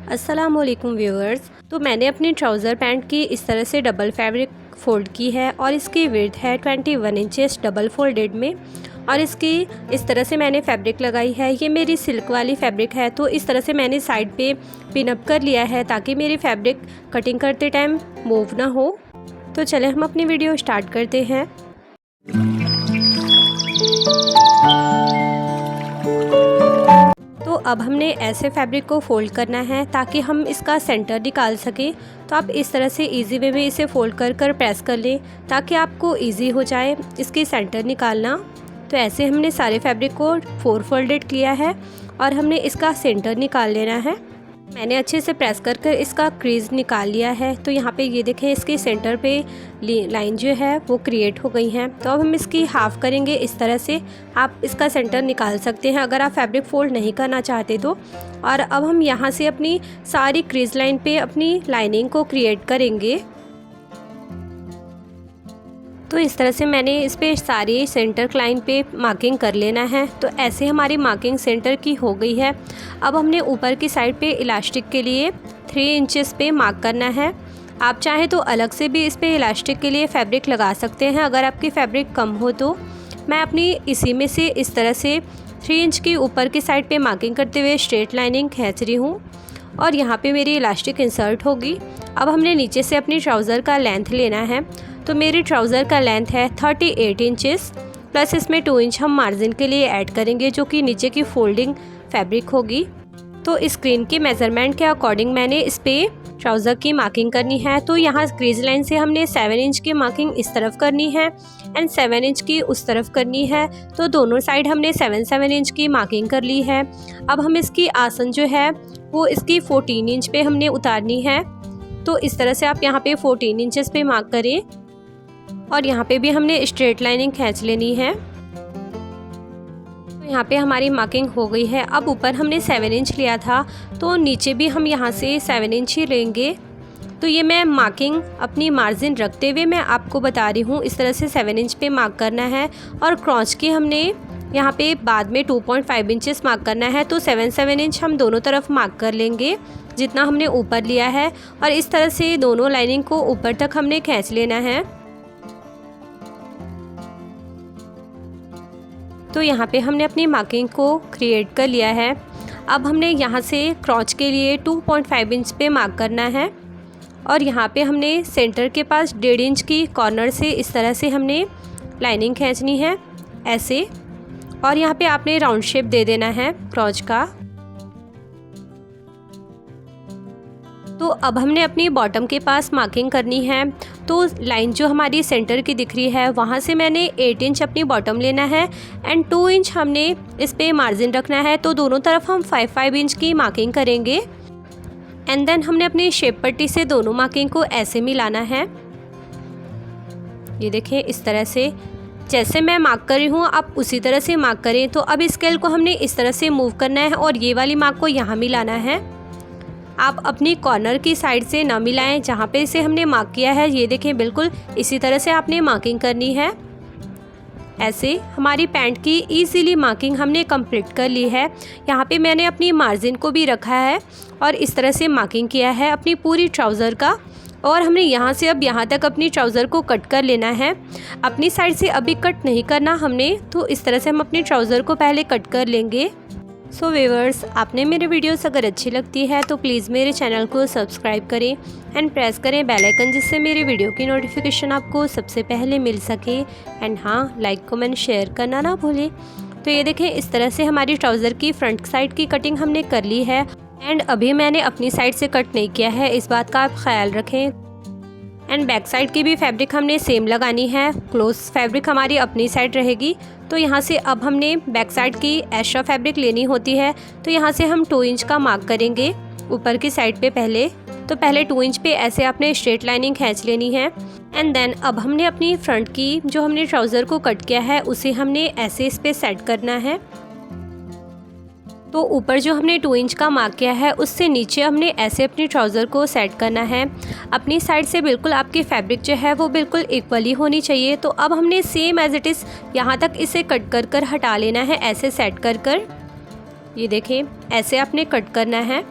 अस्सलामुअलैकुम व्यूअर्स। तो मैंने अपनी ट्राउज़र पैंट की इस तरह से डबल फैब्रिक फ़ोल्ड की है और इसकी विड्थ है 21 इंचेस डबल फोल्डेड में। और इसकी इस तरह से मैंने फैब्रिक लगाई है। ये मेरी सिल्क वाली फैब्रिक है, तो इस तरह से मैंने साइड पे पिन अप कर लिया है ताकि मेरी फैब्रिक कटिंग करते टाइम मूव ना हो। तो चलें हम अपनी वीडियो स्टार्ट करते हैं। तो अब हमने ऐसे फैब्रिक को फ़ोल्ड करना है ताकि हम इसका सेंटर निकाल सकें। तो आप इस तरह से इजी वे में इसे फ़ोल्ड कर प्रेस कर लें ताकि आपको इजी हो जाए इसकी सेंटर निकालना। तो ऐसे हमने सारे फैब्रिक को 4 फोल्डेड किया है और हमने इसका सेंटर निकाल लेना है। मैंने अच्छे से प्रेस कर इसका क्रीज निकाल लिया है। तो यहाँ पे ये देखें, इसके सेंटर पे लाइन जो है वो क्रिएट हो गई है। तो अब हम इसकी हाफ़ करेंगे। इस तरह से आप इसका सेंटर निकाल सकते हैं अगर आप फैब्रिक फोल्ड नहीं करना चाहते तो। और अब हम यहाँ से अपनी सारी क्रीज लाइन पे अपनी लाइनिंग को क्रिएट करेंगे। तो इस तरह से मैंने इस पे सारी सेंटर लाइन पे मार्किंग कर लेना है। तो ऐसे हमारी मार्किंग सेंटर की हो गई है। अब हमने ऊपर की साइड पे इलास्टिक के लिए 3 इंचेस पे मार्क करना है। आप चाहें तो अलग से भी इस पे इलास्टिक के लिए फैब्रिक लगा सकते हैं अगर आपकी फैब्रिक कम हो तो। मैं अपनी इसी में से इस तरह से 3 इंच की ऊपर की साइड पे मार्किंग करते हुए स्ट्रेट लाइनिंग खींच रही हूँ और यहाँ पे मेरी इलास्टिक इंसर्ट होगी। अब हमने नीचे से अपनी ट्राउज़र का लेंथ लेना है। तो मेरी ट्राउज़र का लेंथ है 38 इंचेस प्लस इसमें 2 इंच हम मार्जिन के लिए ऐड करेंगे जो कि नीचे की फोल्डिंग फैब्रिक होगी। तो स्क्रीन के मेज़रमेंट के अकॉर्डिंग मैंने इस पे ट्राउज़र की मार्किंग करनी है। तो यहाँ क्रीज लाइन से हमने 7 इंच की मार्किंग इस तरफ करनी है एंड 7 इंच की उस तरफ करनी है। तो दोनों साइड हमने 7 इंच की मार्किंग कर ली है। अब हम इसकी आसन जो है वो इसकी 14 इंच पे हमने उतारनी है। तो इस तरह से आप यहाँ पे 14 इंचेस पे मार्क करें और यहाँ पे भी हमने स्ट्रेट लाइनिंग खींच लेनी है। तो यहाँ पे हमारी मार्किंग हो गई है। अब ऊपर हमने 7 इंच लिया था तो नीचे भी हम यहाँ से 7 इंच ही लेंगे। तो ये मैं मार्किंग अपनी मार्जिन रखते हुए मैं आपको बता रही हूँ। इस तरह से 7 इंच पे मार्क करना है और क्रॉच की हमने यहाँ पे बाद में 2.5 इंचेस मार्क करना है। तो 7 इंच हम दोनों तरफ मार्क कर लेंगे जितना हमने ऊपर लिया है और इस तरह से दोनों लाइनिंग को ऊपर तक हमने खींच लेना है। तो यहाँ पे हमने अपनी मार्किंग को क्रिएट कर लिया है। अब हमने यहाँ से क्रॉच के लिए 2.5 इंच पे मार्क करना है और यहाँ पे हमने सेंटर के पास 1.5 इंच की कॉर्नर से इस तरह से हमने लाइनिंग खींचनी है ऐसे। और यहाँ पे आपने राउंड शेप दे देना है क्रॉच का। तो अब हमने अपनी बॉटम के पास मार्किंग करनी है। तो लाइन जो हमारी सेंटर की दिख रही है वहाँ से मैंने 8 इंच अपनी बॉटम लेना है एंड 2 इंच हमने इस पे मार्जिन रखना है। तो दोनों तरफ हम 5 इंच की मार्किंग करेंगे एंड देन हमने अपनी शेप पट्टी से दोनों मार्किंग को ऐसे मिलाना है। ये देखें, इस तरह से जैसे मैं मार्क कर रही हूँ आप उसी तरह से मार्क करें। तो अब स्केल को हमने इस तरह से मूव करना है और ये वाली मार्क को यहाँ मिलाना है। आप अपनी कॉर्नर की साइड से ना मिलाएं जहाँ पे इसे हमने मार्क किया है। ये देखें, बिल्कुल इसी तरह से आपने मार्किंग करनी है। ऐसे हमारी पैंट की इजीली मार्किंग हमने कंप्लीट कर ली है। यहाँ पे मैंने अपनी मार्जिन को भी रखा है और इस तरह से मार्किंग किया है अपनी पूरी ट्राउज़र का। और हमने यहाँ से अब यहाँ तक अपनी ट्राउज़र को कट कर लेना है। अपनी साइड से अभी कट नहीं करना हमने। तो इस तरह से हम अपनी ट्राउज़र को पहले कट कर लेंगे। सो व्यूअर्स, आपने मेरे वीडियोस अगर अच्छी लगती है तो प्लीज़ मेरे चैनल को सब्सक्राइब करें एंड प्रेस करें बेल आइकन, जिससे मेरे वीडियो की नोटिफिकेशन आपको सबसे पहले मिल सके। एंड हाँ, लाइक कमेंट शेयर करना ना भूलें। तो ये देखें, इस तरह से हमारी ट्राउज़र की फ्रंट साइड की कटिंग हमने कर ली है एंड अभी मैंने अपनी साइड से कट नहीं किया है, इस बात का आप ख्याल रखें। एंड बैक साइड की भी फैब्रिक हमने सेम लगानी है। क्लोज फैब्रिक हमारी अपनी साइड रहेगी। तो यहाँ से अब हमने बैक साइड की एक्स्ट्रा फैब्रिक लेनी होती है। तो यहाँ से हम 2 इंच का मार्क करेंगे ऊपर की साइड पे पहले। तो पहले 2 इंच पे ऐसे आपने स्ट्रेट लाइनिंग खींच लेनी है एंड देन अब हमने अपनी फ्रंट की जो हमने ट्राउज़र को कट किया है उसे हमने ऐसे इस पे सेट करना है। तो ऊपर जो हमने 2 इंच का मार्क किया है उससे नीचे हमने ऐसे अपनी ट्राउज़र को सेट करना है। अपनी साइड से बिल्कुल आपकी फैब्रिक जो है वो बिल्कुल इक्वली होनी चाहिए। तो अब हमने सेम एज इट इज़ यहाँ तक इसे कट कर हटा लेना है ऐसे सेट कर। ये देखें, ऐसे आपने कट करना है।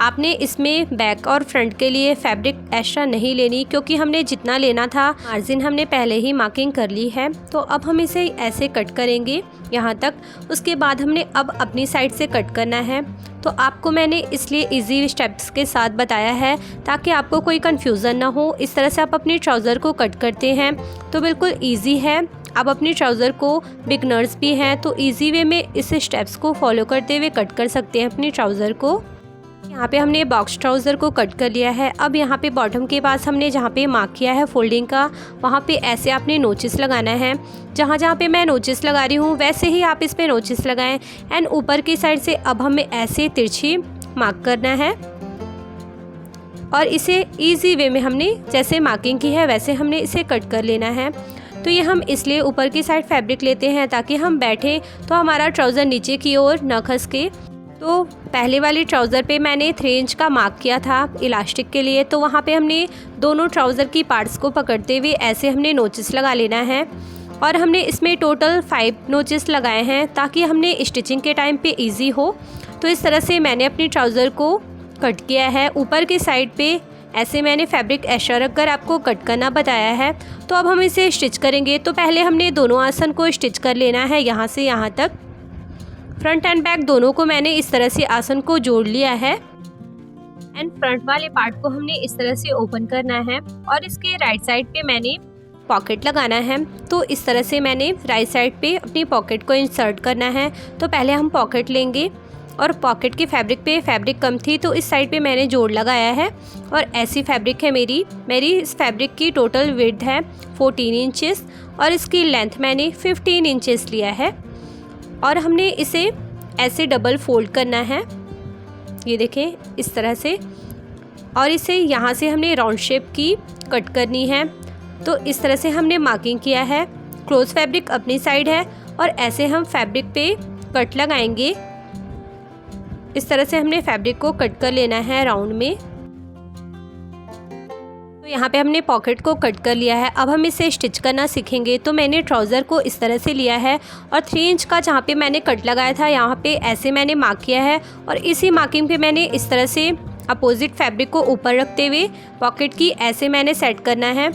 आपने इसमें बैक और फ्रंट के लिए फैब्रिक एक्स्ट्रा नहीं लेनी, क्योंकि हमने जितना लेना था मार्जिन हमने पहले ही मार्किंग कर ली है। तो अब हम इसे ऐसे कट करेंगे यहाँ तक। उसके बाद हमने अब अपनी साइड से कट करना है। तो आपको मैंने इसलिए इजी स्टेप्स के साथ बताया है ताकि आपको कोई कन्फ्यूज़न ना हो। इस तरह से आप अपनी ट्राउज़र को कट करते हैं तो बिल्कुल ईजी है। आप अपनी ट्राउज़र को बिगनर्स भी हैं तो ईजी वे में इस स्टेप्स को फॉलो करते हुए कट कर सकते हैं अपनी ट्राउज़र को। यहाँ पे हमने बॉक्स ट्राउज़र को कट कर लिया है। अब यहाँ पे बॉटम के पास हमने जहाँ पे मार्क किया है फोल्डिंग का, वहाँ पे ऐसे आपने नोचिस लगाना है। जहाँ जहाँ पे मैं नोचिस लगा रही हूँ वैसे ही आप इस पे नोचिस लगाएं। एंड ऊपर की साइड से अब हमें ऐसे तिरछी मार्क करना है और इसे ईजी वे में हमने जैसे मार्किंग की है वैसे हमने इसे कट कर लेना है। तो ये हम इसलिए ऊपर की साइड फैब्रिक लेते हैं ताकि हम बैठें तो हमारा ट्राउज़र नीचे की ओर न खसके। तो पहले वाली ट्राउज़र पे मैंने 3 इंच का मार्क किया था इलास्टिक के लिए, तो वहाँ पे हमने दोनों ट्राउज़र की पार्ट्स को पकड़ते हुए ऐसे हमने नोचिस लगा लेना है। और हमने इसमें टोटल 5 नोचिस लगाए हैं ताकि हमने स्टिचिंग के टाइम पे इजी हो। तो इस तरह से मैंने अपनी ट्राउज़र को कट किया है। ऊपर की साइड पे ऐसे मैंने फैब्रिक एक्स्ट्रा रख कर आपको कट करना बताया है। तो अब हम इसे स्टिच करेंगे। तो पहले हमने दोनों आसन को स्टिच कर लेना है यहाँ से यहाँ तक। फ्रंट एंड बैक दोनों को मैंने इस तरह से आसन को जोड़ लिया है। एंड फ्रंट वाले पार्ट को हमने इस तरह से ओपन करना है और इसके राइट साइड पे मैंने पॉकेट लगाना है। तो इस तरह से मैंने राइट साइड पे अपनी पॉकेट को इंसर्ट करना है। तो पहले हम पॉकेट लेंगे और पॉकेट की फैब्रिक पे फैब्रिक कम थी तो इस साइड पे मैंने जोड़ लगाया है। और ऐसी फैब्रिक है मेरी इस फैब्रिक की टोटल विड्थ है 14 इंचेस और इसकी लेंथ मैंने 15 इंचेस लिया है। और हमने इसे ऐसे डबल फोल्ड करना है, ये देखें इस तरह से। और इसे यहाँ से हमने राउंड शेप की कट करनी है। तो इस तरह से हमने मार्किंग किया है। क्लोज फैब्रिक अपनी साइड है और ऐसे हम फैब्रिक पे कट लगाएंगे। इस तरह से हमने फैब्रिक को कट कर लेना है राउंड में। तो यहाँ पे हमने पॉकेट को कट कर लिया है। अब हम इसे स्टिच करना सीखेंगे। तो मैंने ट्राउज़र को इस तरह से लिया है और 3 इंच का जहाँ पे मैंने कट लगाया था यहाँ पे ऐसे मैंने मार्क किया है। और इसी मार्किंग पे मैंने इस तरह से अपोजिट फैब्रिक को ऊपर रखते हुए पॉकेट की ऐसे मैंने सेट करना है।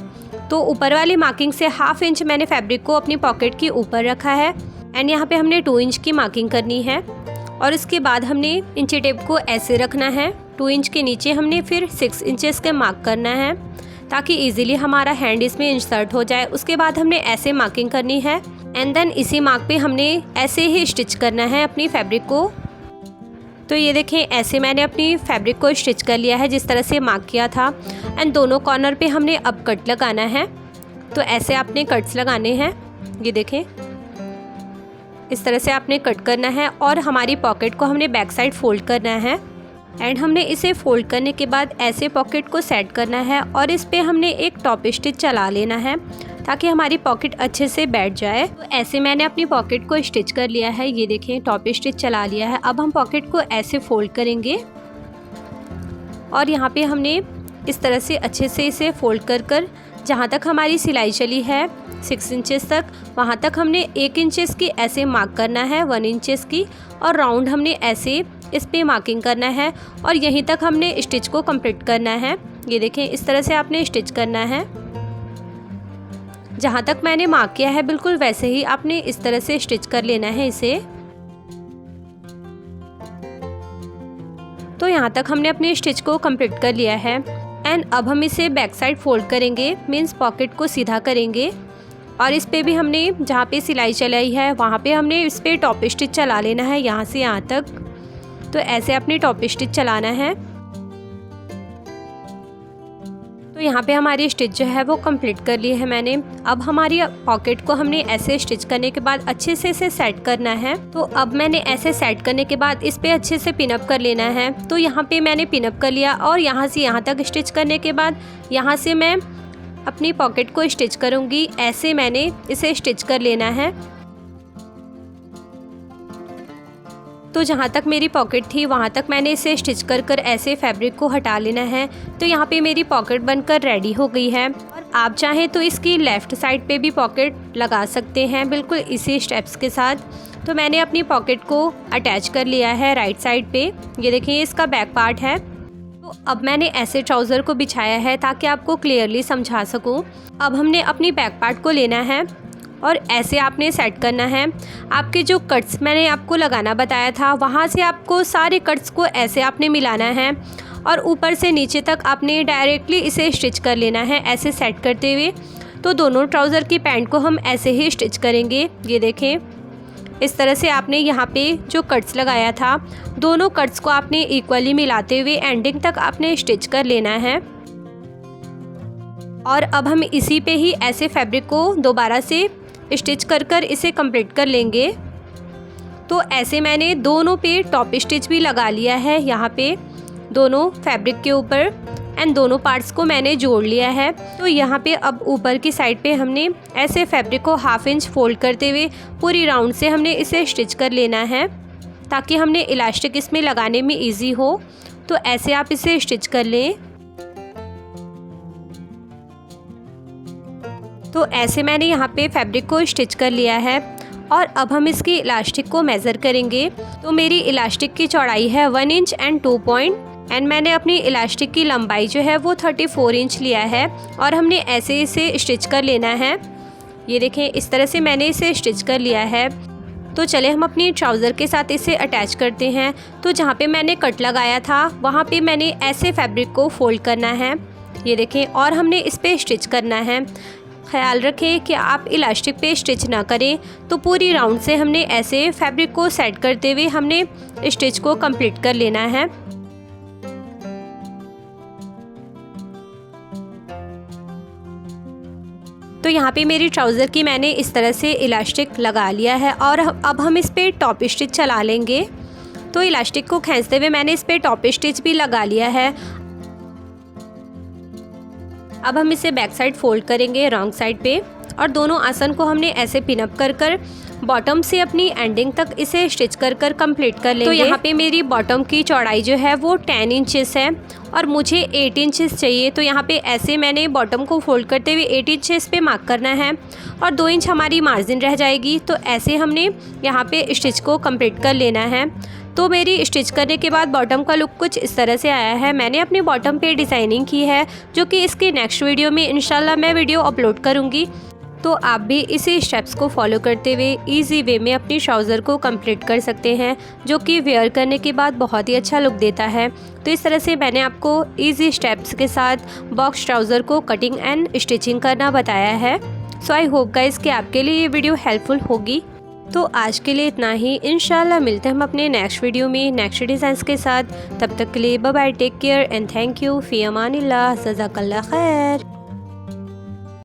तो ऊपर वाली मार्किंग से 1/2 इंच मैंने फैब्रिक को अपनी पॉकेट की ऊपर रखा है। एंड यहाँ पे हमने 2 इंच की मार्किंग करनी है। और इसके बाद हमने इंची टेप को ऐसे रखना है। 2 इंच के नीचे हमने फिर 6 इंचेस के मार्क करना है ताकि इजीली हमारा हैंड इसमें इंसर्ट हो जाए। उसके बाद हमने ऐसे मार्किंग करनी है एंड देन इसी मार्क पे हमने ऐसे ही स्टिच करना है अपनी फैब्रिक को। तो ये देखें ऐसे मैंने अपनी फैब्रिक को स्टिच कर लिया है जिस तरह से मार्क किया था। एंड दोनों कॉर्नर पे हमने अब कट लगाना है। तो ऐसे आपने कट्स लगाने हैं, ये देखें इस तरह से आपने कट करना है। और हमारी पॉकेट को हमने बैक साइड फोल्ड करना है। एंड हमने इसे फोल्ड करने के बाद ऐसे पॉकेट को सेट करना है और इस पे हमने एक टॉप स्टिच चला लेना है ताकि हमारी पॉकेट अच्छे से बैठ जाए। तो ऐसे मैंने अपनी पॉकेट को स्टिच कर लिया है, ये देखें टॉप स्टिच चला लिया है। अब हम पॉकेट को ऐसे फोल्ड करेंगे और यहाँ पे हमने इस तरह से अच्छे से इसे फोल्ड कर जहाँ तक हमारी सिलाई चली है 6 इंचेस तक, वहाँ तक हमने 1 इंचेस की ऐसे मार्क करना है 1 इंचेस की। और राउंड हमने ऐसे इस पे मार्किंग करना है और यहीं तक हमने स्टिच को कंप्लीट करना है। ये देखें इस तरह से आपने स्टिच करना है। जहाँ तक मैंने मार्क किया है बिल्कुल वैसे ही आपने इस तरह से स्टिच कर लेना है इसे। तो यहाँ तक हमने अपनी स्टिच को कंप्लीट कर लिया है। एंड अब हम इसे बैक साइड फोल्ड करेंगे, मीन्स पॉकेट को सीधा करेंगे। और इस पे भी हमने जहाँ पे सिलाई चलाई है वहाँ पे हमने इस पे टॉप स्टिच चला लेना है यहाँ से यहाँ तक। तो ऐसे अपनी टॉप स्टिच चलाना है। तो यहाँ पे हमारी स्टिच जो है वो कंप्लीट कर ली है मैंने। अब हमारी पॉकेट को हमने ऐसे स्टिच करने के बाद अच्छे से इसे सेट करना है। तो अब मैंने ऐसे सेट करने के बाद इस पे अच्छे से पिनअप कर लेना है। तो यहाँ पे मैंने पिनअप कर लिया और यहाँ से यहाँ तक स्टिच करने के बाद यहाँ से मैं अपनी पॉकेट को स्टिच करूँगी। ऐसे मैंने इसे स्टिच कर लेना है। तो जहाँ तक मेरी पॉकेट थी वहाँ तक मैंने इसे स्टिच कर ऐसे फैब्रिक को हटा लेना है। तो यहाँ पे मेरी पॉकेट बनकर रेडी हो गई है। और आप चाहें तो इसकी लेफ़्ट साइड पे भी पॉकेट लगा सकते हैं बिल्कुल इसी स्टेप्स के साथ। तो मैंने अपनी पॉकेट को अटैच कर लिया है राइट साइड पे। ये देखिए इसका बैक पार्ट है। अब मैंने ऐसे ट्राउज़र को बिछाया है ताकि आपको क्लियरली समझा सकूं। अब हमने अपनी बैक पार्ट को लेना है और ऐसे आपने सेट करना है। आपके जो कट्स मैंने आपको लगाना बताया था वहाँ से आपको सारे कट्स को ऐसे आपने मिलाना है और ऊपर से नीचे तक आपने डायरेक्टली इसे स्टिच कर लेना है ऐसे सेट करते हुए। तो दोनों ट्राउज़र की पैंट को हम ऐसे ही स्टिच करेंगे। ये देखें, इस तरह से आपने यहाँ पे जो कट्स लगाया था दोनों कट्स को आपने इक्वली मिलाते हुए एंडिंग तक आपने स्टिच कर लेना है। और अब हम इसी पे ही ऐसे फैब्रिक को दोबारा से स्टिच कर इसे कंप्लीट कर लेंगे। तो ऐसे मैंने दोनों पे टॉप स्टिच भी लगा लिया है यहाँ पे दोनों फैब्रिक के ऊपर एंड दोनों पार्ट्स को मैंने जोड़ लिया है। तो यहाँ पे अब ऊपर की साइड पे हमने ऐसे फैब्रिक को 1/2 इंच फोल्ड करते हुए पूरी राउंड से हमने इसे स्टिच कर लेना है ताकि हमने इलास्टिक इसमें लगाने में इजी हो। तो ऐसे आप इसे स्टिच कर लें। तो ऐसे मैंने यहाँ पे फैब्रिक को स्टिच कर लिया है और अब हम इसकी इलास्टिक को मेज़र करेंगे। तो मेरी इलास्टिक की चौड़ाई है 1 इंच एंड 2 पॉइंट एंड मैंने अपनी इलास्टिक की लंबाई जो है वो 34 इंच लिया है और हमने ऐसे इसे स्टिच कर लेना है। ये देखें, इस तरह से मैंने इसे स्टिच कर लिया है। तो चले हम अपनी ट्राउज़र के साथ इसे अटैच करते हैं। तो जहाँ पे मैंने कट लगाया था वहाँ पे मैंने ऐसे फैब्रिक को फोल्ड करना है। ये देखें, और हमने इस पर स्टिच करना है। ख्याल रखें कि आप इलास्टिक पे स्टिच ना करें। तो पूरी राउंड से हमने ऐसे फैब्रिक को सेट करते हुए हमने स्टिच को कंप्लीट कर लेना है। तो यहाँ पे मेरी ट्राउज़र की मैंने इस तरह से इलास्टिक लगा लिया है और अब हम इस पर टॉप स्टिच चला लेंगे। तो इलास्टिक को खींचते हुए मैंने इस पर टॉप स्टिच भी लगा लिया है। अब हम इसे बैक साइड फोल्ड करेंगे रॉन्ग साइड पे और दोनों आसन को हमने ऐसे पिनअप कर बॉटम से अपनी एंडिंग तक इसे स्टिच कर कंप्लीट कर लेंगे। तो यहाँ पे मेरी बॉटम की चौड़ाई जो है वो 10 इंचेस है और मुझे 8 इंचेस चाहिए। तो यहाँ पे ऐसे मैंने बॉटम को फोल्ड करते हुए 8 इंचेस पे मार्क करना है और 2 इंच हमारी मार्जिन रह जाएगी। तो ऐसे हमने यहाँ पे स्टिच को कंप्लीट कर लेना है। तो मेरी स्टिच करने के बाद बॉटम का लुक कुछ इस तरह से आया है। मैंने अपनी बॉटम पे डिज़ाइनिंग की है जो कि इसके नेक्स्ट वीडियो में इंशाल्लाह मैं वीडियो अपलोड करूँगी। तो आप भी इसी स्टेप्स को फॉलो करते हुए इजी वे में अपनी ट्राउज़र को कंप्लीट कर सकते हैं जो कि वेयर करने के बाद बहुत ही अच्छा लुक देता है। तो इस तरह से मैंने आपको इजी स्टेप्स के साथ बॉक्स ट्राउज़र को कटिंग एंड स्टिचिंग करना बताया है। सो आई होप गाइस कि आपके लिए ये वीडियो हेल्पफुल होगी। तो आज के लिए इतना ही। इंशाल्लाह मिलते हैं हम अपने नेक्स्ट वीडियो में नेक्स्ट डिज़ाइंस के साथ। तब तक के लिए bye bye, take care and thank you, फ़ी अमानिल्लाह, जज़ाकल्लाह खैर।